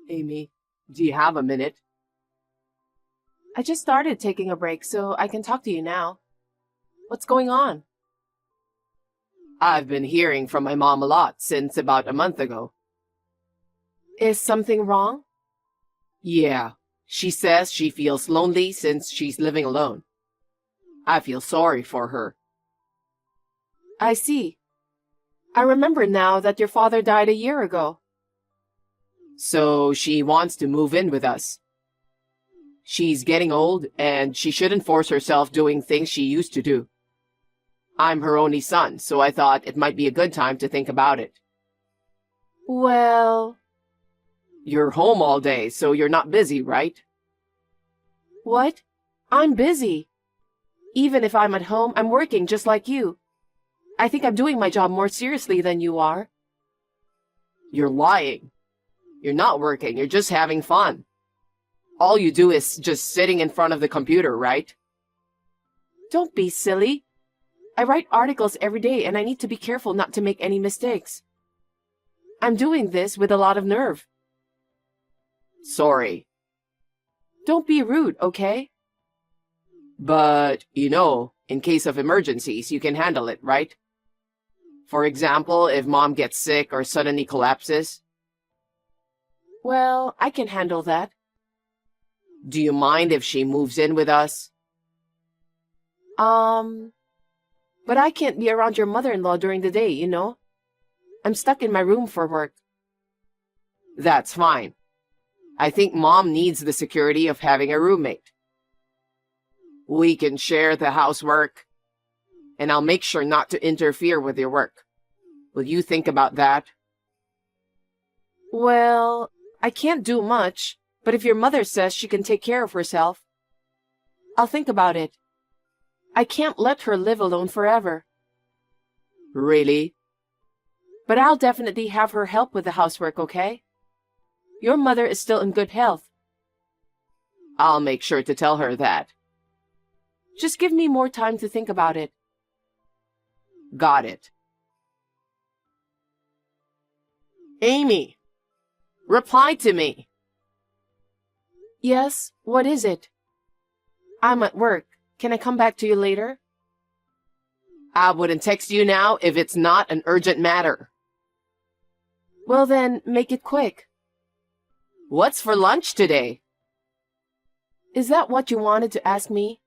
Amy, do you have a minute? I just started taking a break, so I can talk to you now. What's going on? I've been hearing from my mom a lot since about a month ago. Is something wrong? Yeah, she says she feels lonely since she's living alone. I feel sorry for her. I see. I remember now that your father died a year ago. So she wants to move in with us. She's getting old, and she shouldn't force herself doing things she used to do. I'm her only son, so I thought it might be a good time to think about it. Well... You're home all day, so you're not busy, right? What? I'm busy. Even if I'm at home, I'm working just like you. I think I'm doing my job more seriously than you are. You're lying. You're not working, you're just having fun. All you do is just sitting in front of the computer, right? Don't be silly. I write articles every day and I need to be careful not to make any mistakes. I'm doing this with a lot of nerve. Sorry. Don't be rude, okay? But, in case of emergencies, you can handle it, right? For example, if mom gets sick or suddenly collapses. Well, I can handle that. Do you mind if she moves in with us? But I can't be around your mother-in-law during the day, I'm stuck in my room for work. That's fine. I think mom needs the security of having a roommate. We can share the housework, and I'll make sure not to interfere with your work. Will you think about that? Well, I can't do much, but if your mother says she can take care of herself, I'll think about it. I can't let her live alone forever. Really? But I'll definitely have her help with the housework, okay? Your mother is still in good health. I'll make sure to tell her that. Just give me more time to think about it. Got it. Amy, reply to me. Yes, what is it? I'm at work. Can I come back to you later? I wouldn't text you now if it's not an urgent matter. Well then, make it quick. What's for lunch today? Is that what you wanted to ask me?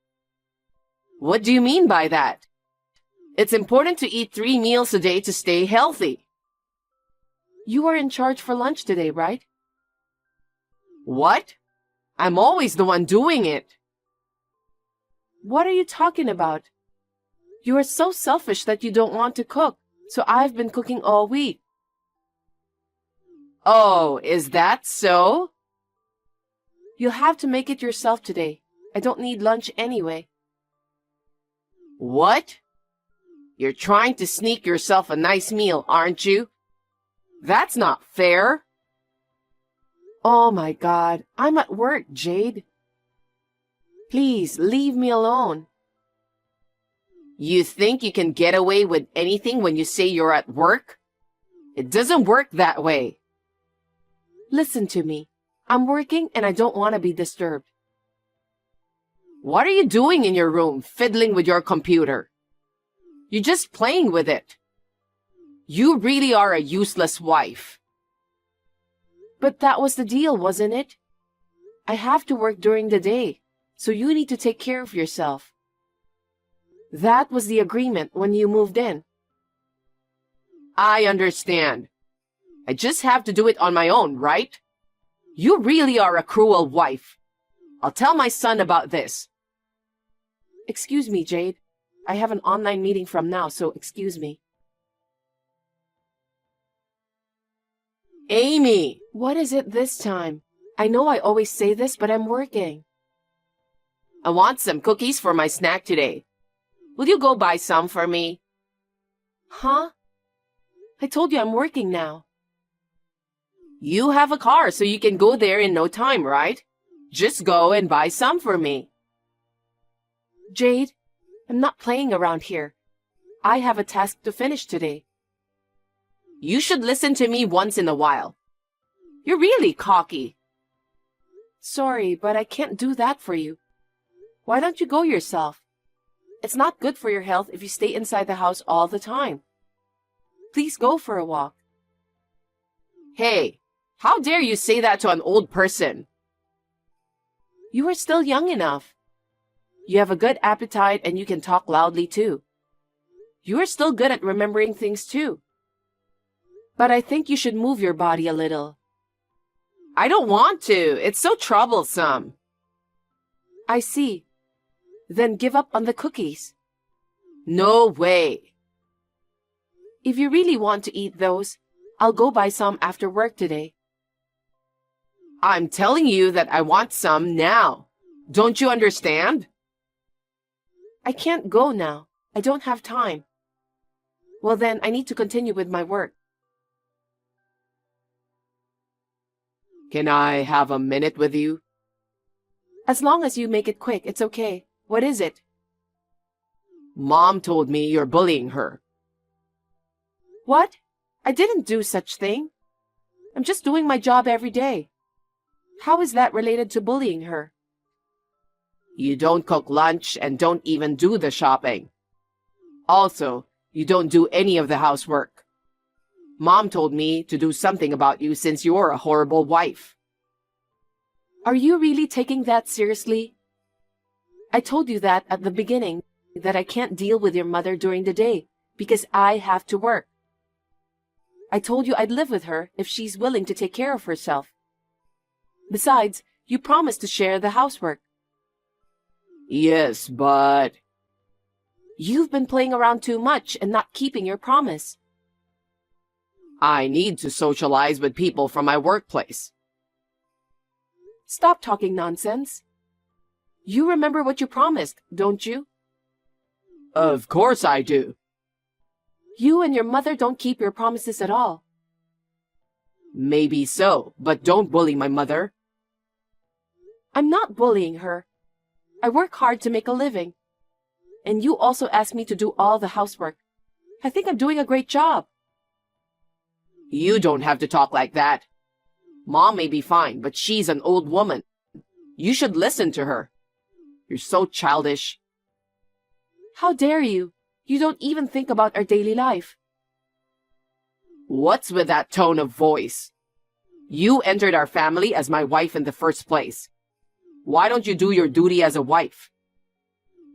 What do you mean by that? It's important to eat 3 meals a day to stay healthy. You are in charge for lunch today, right? What? I'm always the one doing it. What are you talking about? You are so selfish that you don't want to cook, so I've been cooking all week. Oh, is that so? You'll have to make it yourself today. I don't need lunch anyway. What? You're trying to sneak yourself a nice meal, aren't you? That's not fair. Oh my God, I'm at work, Jade. Please, leave me alone. You think you can get away with anything when you say you're at work? It doesn't work that way. Listen to me. I'm working and I don't want to be disturbed. What are you doing in your room, fiddling with your computer? You're just playing with it. You really are a useless wife. But that was the deal, wasn't it? I have to work during the day, so you need to take care of yourself. That was the agreement when you moved in. I understand. I just have to do it on my own, right? You really are a cruel wife. I'll tell my son about this. Excuse me, Jade. I have an online meeting from now, so excuse me. Amy! What is it this time? I know I always say this, but I'm working. I want some cookies for my snack today. Will you go buy some for me? Huh? I told you I'm working now. You have a car, so you can go there in no time, right? Just go and buy some for me. Jade, I'm not playing around here. I have a task to finish today. You should listen to me once in a while. You're really cocky. Sorry, but I can't do that for you. Why don't you go yourself? It's not good for your health if you stay inside the house all the time. Please go for a walk. Hey, how dare you say that to an old person? You are still young enough. You have a good appetite and you can talk loudly too. You are still good at remembering things too. But I think you should move your body a little. I don't want to. It's so troublesome. I see. Then give up on the cookies. No way. If you really want to eat those, I'll go buy some after work today. I'm telling you that I want some now. Don't you understand? I can't go now. I don't have time. Well then, I need to continue with my work. Can I have a minute with you? As long as you make it quick, it's okay. What is it? Mom told me you're bullying her. What? I didn't do such thing. I'm just doing my job every day. How is that related to bullying her? You don't cook lunch and don't even do the shopping. Also, you don't do any of the housework. Mom told me to do something about you since you're a horrible wife. Are you really taking that seriously? I told you that at the beginning, that I can't deal with your mother during the day because I have to work. I told you I'd live with her if she's willing to take care of herself. Besides, you promised to share the housework. Yes, but... You've been playing around too much and not keeping your promise. I need to socialize with people from my workplace. Stop talking nonsense. You remember what you promised, don't you? Of course I do. You and your mother don't keep your promises at all. Maybe so, but don't bully my mother. I'm not bullying her. I work hard to make a living. And you also asked me to do all the housework. I think I'm doing a great job. You don't have to talk like that. Mom may be fine, but she's an old woman. You should listen to her. You're so childish. How dare you? You don't even think about our daily life. What's with that tone of voice? You entered our family as my wife in the first place. Why don't you do your duty as a wife?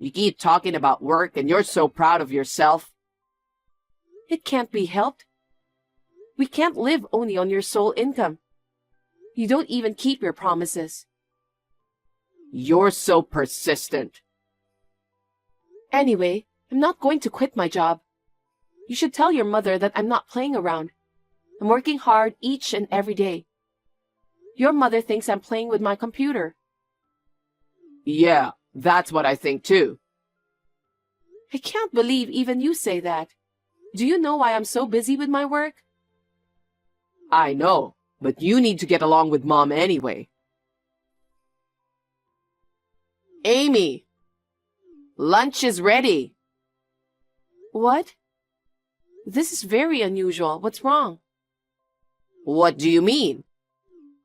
You keep talking about work and you're so proud of yourself. It can't be helped. We can't live only on your sole income. You don't even keep your promises. You're so persistent. Anyway, I'm not going to quit my job. You should tell your mother that I'm not playing around. I'm working hard each and every day. Your mother thinks I'm playing with my computer. Yeah, that's what I think too. I can't believe even you say that. Do you know why I'm so busy with my work? I know, but you need to get along with Mom anyway. Amy, lunch is ready. What? This is very unusual. What's wrong? What do you mean?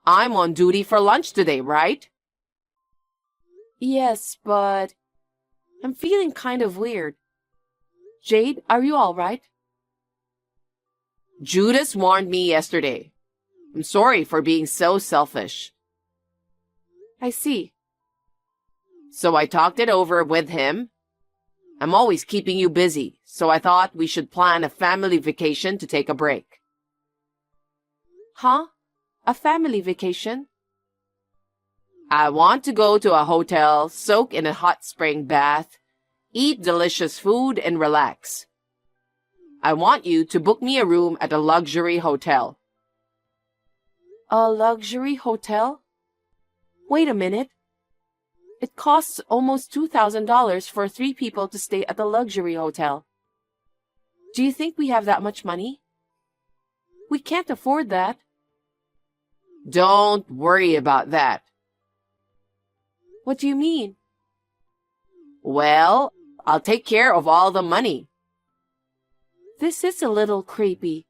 I'm on duty for lunch today, right? Yes, but I'm feeling kind of weird. Jade, are you all right? Judas warned me yesterday. I'm sorry for being so selfish. I see. So I talked it over with him. I'm always keeping you busy, so I thought we should plan a family vacation to take a break. Huh? A family vacation? I want to go to a hotel, soak in a hot spring bath, eat delicious food, and relax. I want you to book me a room at a luxury hotel. A luxury hotel? Wait a minute. It costs almost $2,000 for 3 people to stay at a luxury hotel. Do you think we have that much money? We can't afford that. Don't worry about that. What do you mean? Well, I'll take care of all the money. This is a little creepy.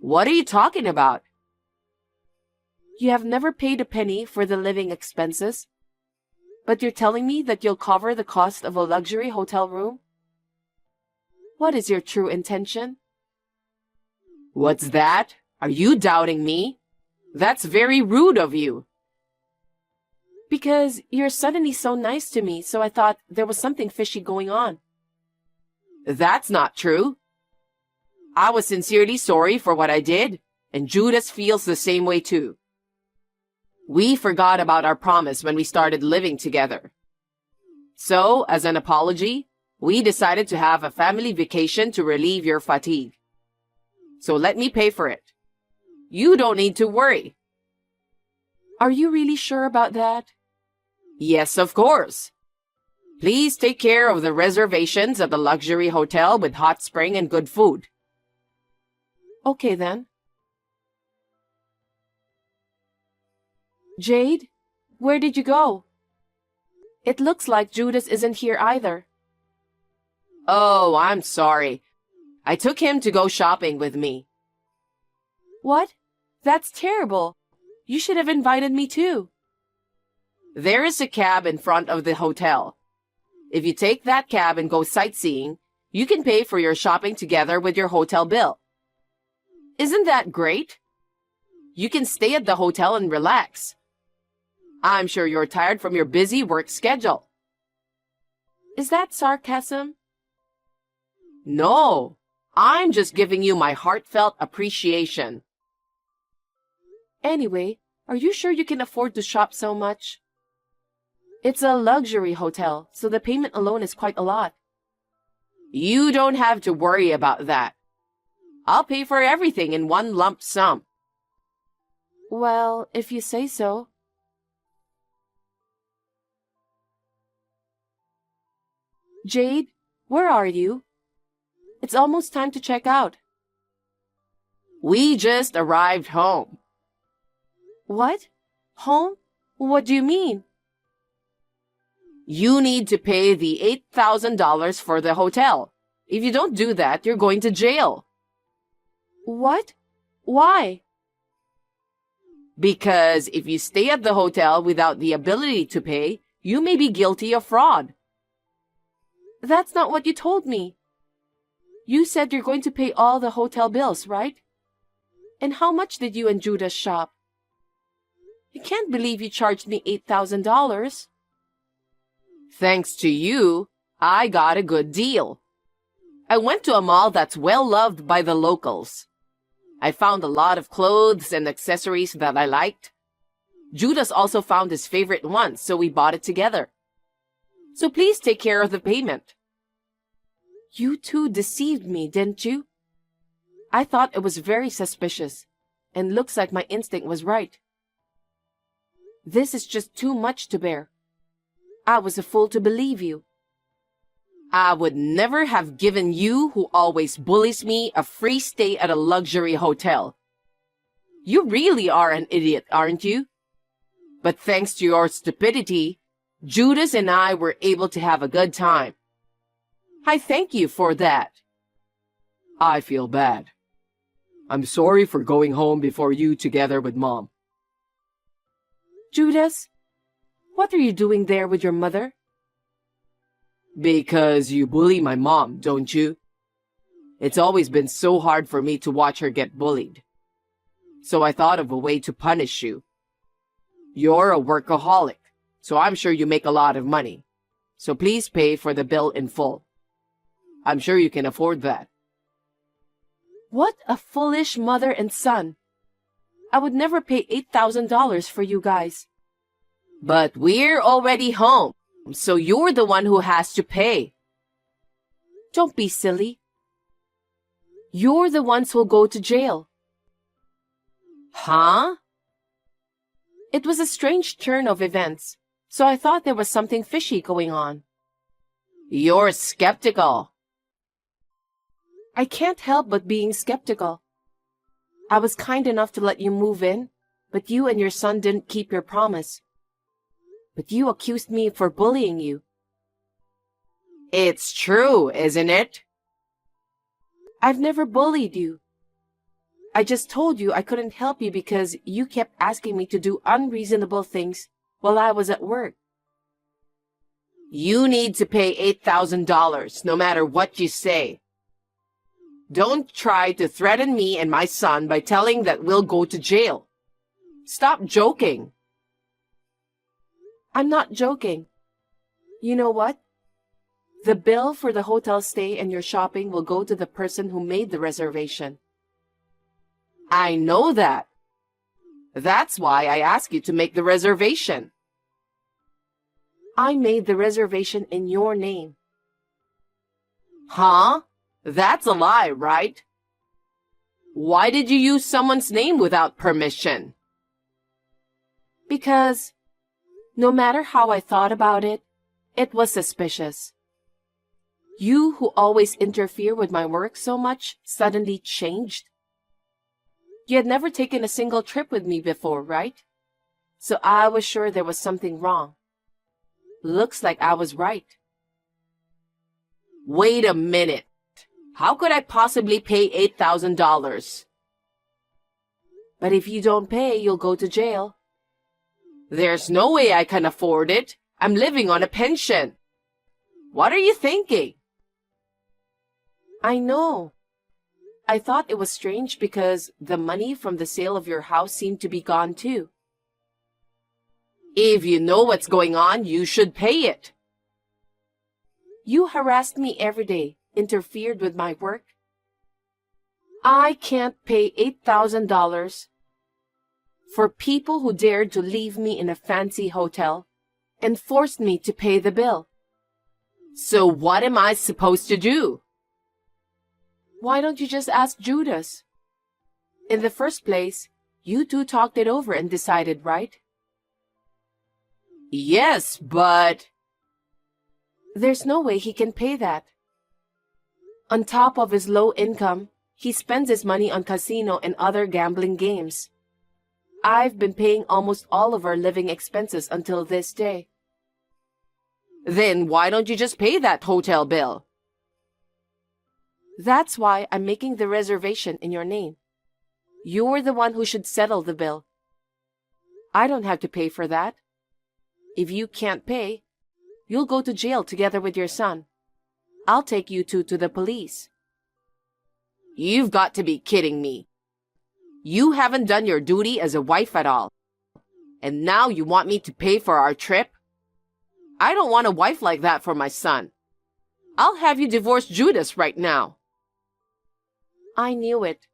What are you talking about? You have never paid a penny for the living expenses, but you're telling me that you'll cover the cost of a luxury hotel room? What is your true intention? What's that? Are you doubting me? That's very rude of you. Because you're suddenly so nice to me, so I thought there was something fishy going on. That's not true. I was sincerely sorry for what I did, and Judas feels the same way too. We forgot about our promise when we started living together. So, as an apology, we decided to have a family vacation to relieve your fatigue. So let me pay for it. You don't need to worry. Are you really sure about that? Yes, of course. Please take care of the reservations at the luxury hotel with hot spring and good food. Okay then. Jade, where did you go? It looks like Judas isn't here either. Oh, I'm sorry. I took him to go shopping with me. What? That's terrible. You should have invited me too. There is a cab in front of the hotel. If you take that cab and go sightseeing, you can pay for your shopping together with your hotel bill. Isn't that great? You can stay at the hotel and relax. I'm sure you're tired from your busy work schedule. Is that sarcasm? No, I'm just giving you my heartfelt appreciation. Anyway, are you sure you can afford to shop so much? It's a luxury hotel, so the payment alone is quite a lot. You don't have to worry about that. I'll pay for everything in one lump sum. Well, if you say so. Jade, where are you? It's almost time to check out. We just arrived home. What? Home? What do you mean? You need to pay the $8,000 for the hotel. If you don't do that, you're going to jail. What? Why? Because if you stay at the hotel without the ability to pay, you may be guilty of fraud. That's not what you told me. You said you're going to pay all the hotel bills, right? And how much did you and Judas shop? I can't believe you charged me $8,000. Thanks to you, I got a good deal. I went to a mall that's well loved by the locals. I found a lot of clothes and accessories that I liked. Judas also found his favorite one, so we bought it together. So please take care of the payment. You two deceived me, didn't you? I thought it was very suspicious, and looks like my instinct was right. This is just too much to bear. I was a fool to believe you. I would never have given you, who always bullies me, a free stay at a luxury hotel. You really are an idiot, aren't you? But thanks to your stupidity, Judas and I were able to have a good time. I thank you for that. I feel bad. I'm sorry for going home before you together with Mom. Judas, what are you doing there with your mother? Because you bully my mom, don't you? It's always been so hard for me to watch her get bullied. So I thought of a way to punish you. You're a workaholic, so I'm sure you make a lot of money. So please pay for the bill in full. I'm sure you can afford that. What a foolish mother and son. I would never pay $8,000 for you guys. But we're already home, so you're the one who has to pay. Don't be silly. You're the ones who'll go to jail. Huh? It was a strange turn of events, so I thought there was something fishy going on. You're skeptical. I can't help but being skeptical. I was kind enough to let you move in, but you and your son didn't keep your promise. But you accused me for bullying you. It's true, isn't it? I've never bullied you. I just told you I couldn't help you because you kept asking me to do unreasonable things while I was at work. You need to pay $8,000 no matter what you say. Don't try to threaten me and my son by telling that we'll go to jail. Stop joking. I'm not joking. You know what? The bill for the hotel stay and your shopping will go to the person who made the reservation. I know that. That's why I asked you to make the reservation. I made the reservation in your name. Huh? That's a lie, right? Why did you use someone's name without permission? Because no matter how I thought about it, it was suspicious. You, who always interfere with my work so much, suddenly changed. You had never taken a single trip with me before, right? So I was sure there was something wrong. Looks like I was right. Wait a minute. How could I possibly pay $8,000? But if you don't pay, you'll go to jail. There's no way I can afford it. I'm living on a pension. What are you thinking? I know. I thought it was strange because the money from the sale of your house seemed to be gone too. If you know what's going on, you should pay it. You harassed me every day, interfered with my work. I can't pay $8,000 for people who dared to leave me in a fancy hotel and forced me to pay the bill. So what am I supposed to do? Why don't you just ask Judas? In the first place, you two talked it over and decided, right? Yes, but... There's no way he can pay that. On top of his low income, he spends his money on casino and other gambling games. I've been paying almost all of our living expenses until this day. Then why don't you just pay that hotel bill? That's why I'm making the reservation in your name. You're the one who should settle the bill. I don't have to pay for that. If you can't pay, you'll go to jail together with your son. I'll take you two to the police. You've got to be kidding me. You haven't done your duty as a wife at all. And now you want me to pay for our trip? I don't want a wife like that for my son. I'll have you divorce Judas right now. I knew it.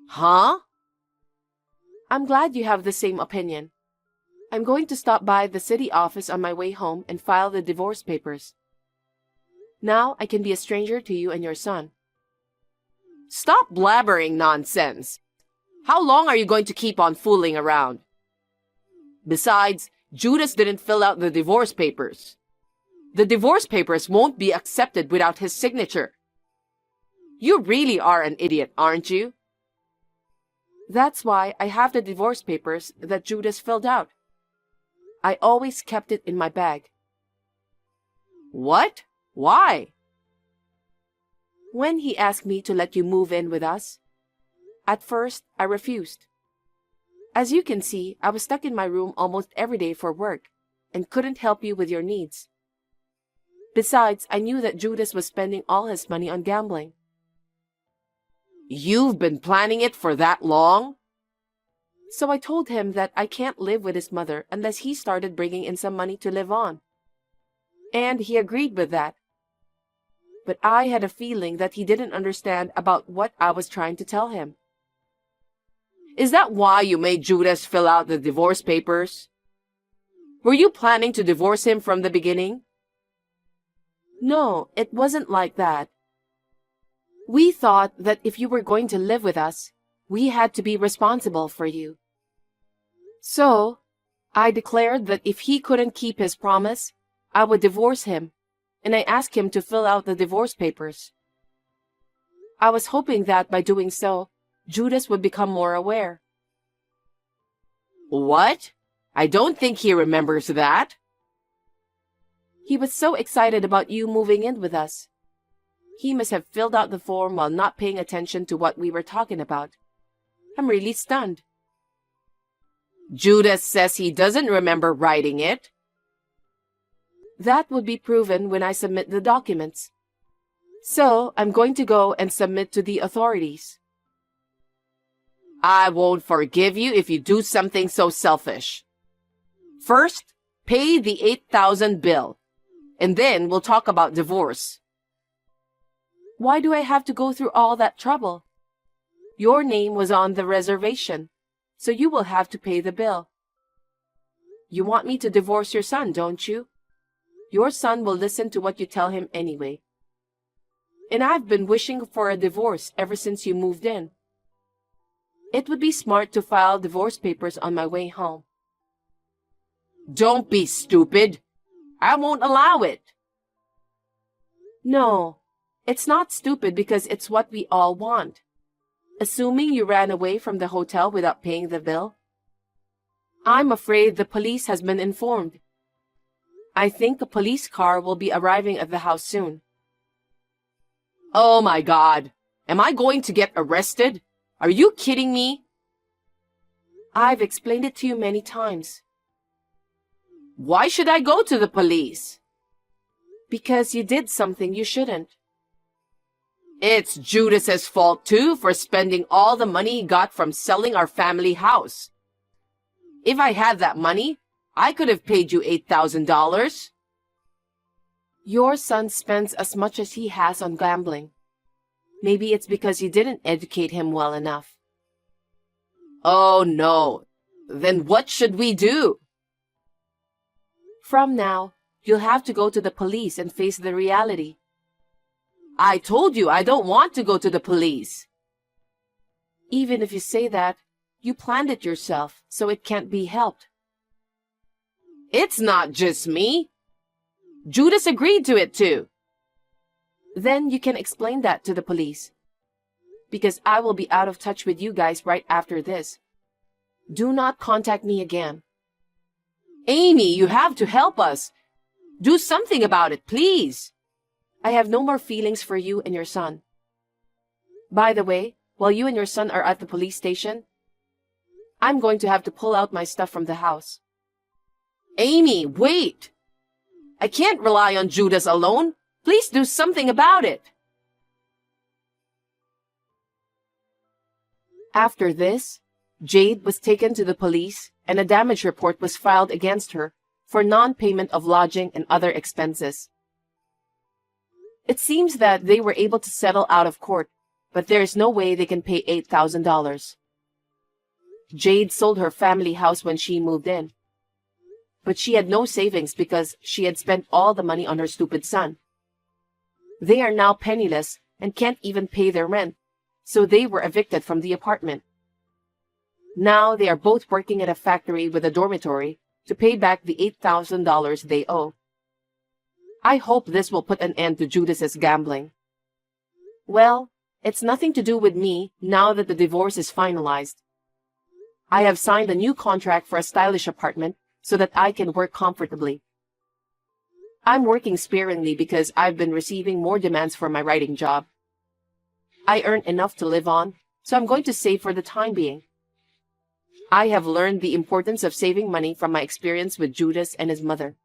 Huh? I'm glad you have the same opinion. I'm going to stop by the city office on my way home and file the divorce papers. Now I can be a stranger to you and your son. Stop blabbering nonsense. How long are you going to keep on fooling around? Besides, Judas didn't fill out the divorce papers. The divorce papers won't be accepted without his signature. You really are an idiot, aren't you? That's why I have the divorce papers that Judas filled out. I always kept it in my bag. What? Why? When he asked me to let you move in with us, at first I refused. As you can see, I was stuck in my room almost every day for work and couldn't help you with your needs. Besides, I knew that Judas was spending all his money on gambling. You've been planning it for that long? So I told him that I can't live with his mother unless he started bringing in some money to live on. And he agreed with that. But I had a feeling that he didn't understand about what I was trying to tell him. Is that why you made Judas fill out the divorce papers? Were you planning to divorce him from the beginning? No, it wasn't like that. We thought that if you were going to live with us, we had to be responsible for you. So, I declared that if he couldn't keep his promise, I would divorce him, and I asked him to fill out the divorce papers. I was hoping that by doing so, Judas would become more aware. What? I don't think he remembers that. He was so excited about you moving in with us. He must have filled out the form while not paying attention to what we were talking about. I'm really stunned. Judas says he doesn't remember writing it. That would be proven when I submit the documents. So, I'm going to go and submit to the authorities. I won't forgive you if you do something so selfish. First, pay the $8,000 bill, and then we'll talk about divorce. Why do I have to go through all that trouble? Your name was on the reservation, so you will have to pay the bill. You want me to divorce your son, don't you? Your son will listen to what you tell him anyway. And I've been wishing for a divorce ever since you moved in. It would be smart to file divorce papers on my way home. Don't be stupid. I won't allow it. No, it's not stupid because it's what we all want. Assuming you ran away from the hotel without paying the bill. I'm afraid the police has been informed. I think a police car will be arriving at the house soon. Oh my God. Am I going to get arrested? Are you kidding me? I've explained it to you many times. Why should I go to the police? Because you did something you shouldn't. It's Judas's fault too for spending all the money he got from selling our family house. If I had that money, I could have paid you $8,000. Your son spends as much as he has on gambling. Maybe it's because you didn't educate him well enough. Oh no. Then what should we do? From now, you'll have to go to the police and face the reality. I told you I don't want to go to the police. Even if you say that, you planned it yourself, so it can't be helped. It's not just me. Judas agreed to it too. Then you can explain that to the police. Because I will be out of touch with you guys right after this. Do not contact me again. Amy, you have to help us. Do something about it, please. I have no more feelings for you and your son. By the way, while you and your son are at the police station, I'm going to have to pull out my stuff from the house. Amy, wait. I can't rely on Judas alone. Please do something about it. After this, Jade was taken to the police and a damage report was filed against her for non-payment of lodging and other expenses. It seems that they were able to settle out of court, but there is no way they can pay $8,000. Jade sold her family house when she moved in. But she had no savings because she had spent all the money on her stupid son. They are now penniless and can't even pay their rent, so they were evicted from the apartment. Now they are both working at a factory with a dormitory to pay back the $8,000 they owe. I hope this will put an end to Judas's gambling. Well, it's nothing to do with me now that the divorce is finalized. I have signed a new contract for a stylish apartment so that I can work comfortably. I'm working sparingly because I've been receiving more demands for my writing job. I earn enough to live on, so I'm going to save for the time being. I have learned the importance of saving money from my experience with Judas and his mother.